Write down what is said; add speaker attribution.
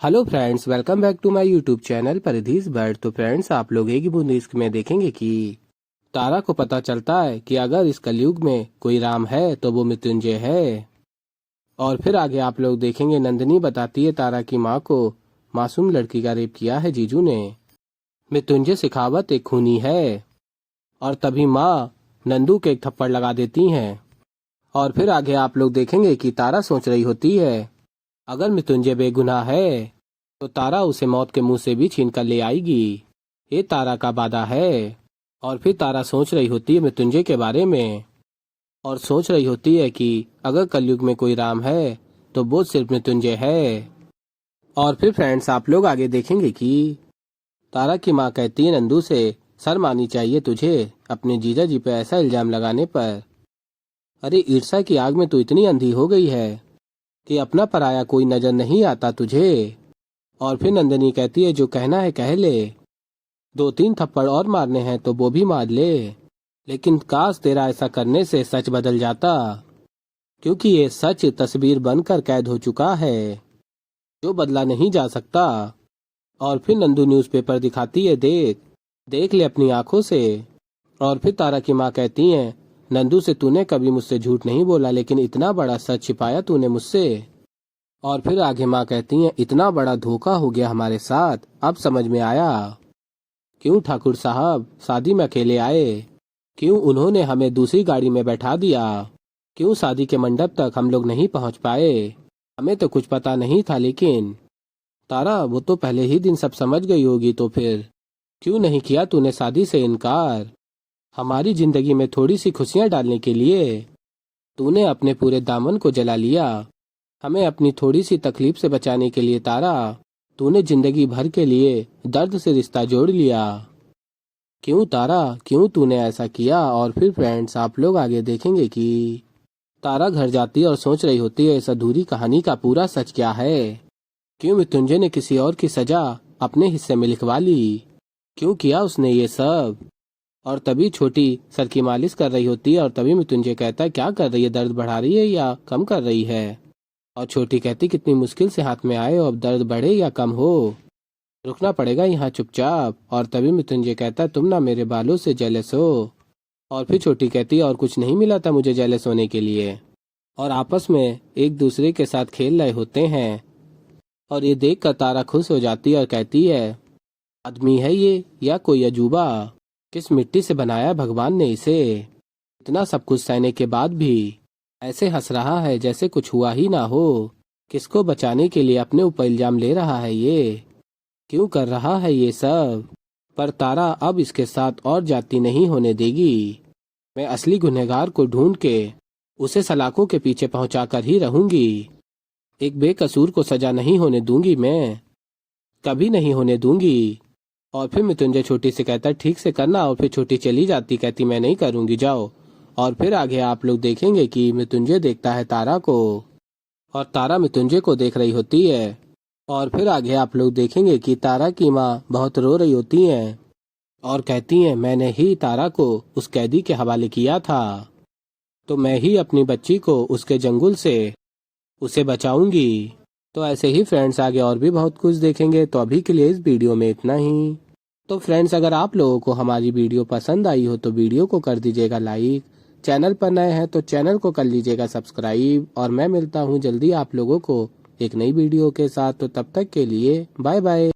Speaker 1: Hello friends, welcome back to my YouTube channel paradise bird. तो friends, आप लोग एक ही बूंद इश्क में देखेंगे कि तारा को पता चलता है कि अगर इस कलयुग में कोई राम है तो वो मृत्युंजय है। और फिर आगे आप लोग देखेंगे नंदिनी बताती है तारा की माँ को मासूम लड़की का रेप किया है जीजू ने। मृत्युंजय सिखावत एक खूनी है और तभी माँ नंदू के एक थप्पड़ लगा देती हैं। और फिर आगे आप लोग देखेंगे कि तारा सोच रही होती है अगर मृत्युंजय बेगुनाह है तो तारा उसे मौत के मुंह से भी छीन कर ले आएगी। ये तारा का वादा है। और फिर तारा सोच रही होती है मृत्युंजय के बारे में और सोच रही होती है कि अगर कलयुग में कोई राम है तो वो सिर्फ मृत्युंजय है। और फिर फ्रेंड्स, आप लोग आगे देखेंगे कि तारा की माँ कहती है नंदू से, शर्म आनी चाहिए तुझे अपने जीजा जी पे ऐसा इल्जाम लगाने पर। अरे ईर्ष्या की आग में तू इतनी अंधी हो गई है कि अपना पराया कोई नजर नहीं आता तुझे। और फिर नंदिनी कहती है जो कहना है कह ले, 2-3 थप्पड़ और मारने हैं तो वो भी मार ले, लेकिन काश तेरा ऐसा करने से सच बदल जाता, क्योंकि ये सच तस्वीर बनकर कैद हो चुका है जो बदला नहीं जा सकता। और फिर नंदू न्यूज़पेपर दिखाती है, देख देख ले अपनी आंखों से। और फिर तारा की माँ कहती है नंदू से तूने कभी मुझसे झूठ नहीं बोला, लेकिन इतना बड़ा सच छिपाया तूने मुझसे। और फिर आगे माँ कहती हैं इतना बड़ा धोखा हो गया हमारे साथ, अब समझ में आया क्यों ठाकुर साहब शादी में अकेले आए, क्यों उन्होंने हमें दूसरी गाड़ी में बैठा दिया, क्यों शादी के मंडप तक हम लोग नहीं पहुंच पाए। हमें तो कुछ पता नहीं था, लेकिन तारा वो तो पहले ही दिन सब समझ गई होगी, तो फिर क्यों नहीं किया तूने शादी से इनकार। हमारी जिंदगी में थोड़ी सी खुशियां डालने के लिए तूने अपने पूरे दामन को जला लिया। हमें अपनी थोड़ी सी तकलीफ से बचाने के लिए तारा तूने जिंदगी भर के लिए दर्द से रिश्ता जोड़ लिया। क्यों तारा, क्यों तूने ऐसा किया। और फिर फ्रेंड्स, आप लोग आगे देखेंगे कि तारा घर जाती है और सोच रही होती है इस अधूरी कहानी का पूरा सच क्या है। क्यों मृत्युंजय ने किसी और की सजा अपने हिस्से में लिखवा ली, क्यों किया उसने ये सब। और तभी छोटी सर की मालिश कर रही होती है और तभी मृत्युंजय कहता है क्या कर रही है, दर्द बढ़ा रही है या कम कर रही है। और छोटी कहती कितनी मुश्किल से हाथ में आए, अब दर्द बढ़े या कम हो, रुकना पड़ेगा यहाँ चुपचाप। और तभी मृत्युंजय कहता तुम ना मेरे बालों से जेलस हो। और फिर छोटी कहती और कुछ नहीं मिला था मुझे जेलस होने के लिए। और आपस में एक दूसरे के साथ खेल रहे होते हैं और ये देख कर तारा खुश हो जाती है और कहती है आदमी है ये या कोई अजूबा, किस मिट्टी से बनाया भगवान ने इसे। इतना सब कुछ सहने के बाद भी ऐसे हंस रहा है जैसे कुछ हुआ ही ना हो। किसको बचाने के लिए अपने ऊपर इल्जाम ले रहा है, ये क्यों कर रहा है ये सब। पर तारा अब इसके साथ और जाती नहीं होने देगी। मैं असली गुनहगार को ढूंढ के उसे सलाखों के पीछे पहुंचा कर ही रहूंगी। एक बेकसूर को सजा नहीं होने दूंगी, मैं कभी नहीं होने दूंगी। और फिर मृत्युंजय छोटी से कहता ठीक से करना। और फिर छोटी चली जाती, कहती मैं नहीं करूंगी, जाओ। और फिर आगे आप लोग देखेंगे कि मृत्युंजय देखता है तारा को और तारा मृत्युंजय को देख रही होती है। और फिर आगे आप लोग देखेंगे कि तारा की माँ बहुत रो रही होती हैं और कहती हैं मैंने ही तारा को उस कैदी के हवाले किया था, तो मैं ही अपनी बच्ची को उसके जंगल से उसे बचाऊंगी। तो ऐसे ही फ्रेंड्स आगे और भी बहुत कुछ देखेंगे। तो अभी के लिए इस वीडियो में इतना ही। तो फ्रेंड्स, अगर आप लोगों को हमारी वीडियो पसंद आई हो तो वीडियो को कर दीजिएगा लाइक, चैनल पर नए हैं तो चैनल को कर लीजिएगा सब्सक्राइब। और मैं मिलता हूँ जल्दी आप लोगों को एक नई वीडियो के साथ। तो तब तक के लिए बाय बाय।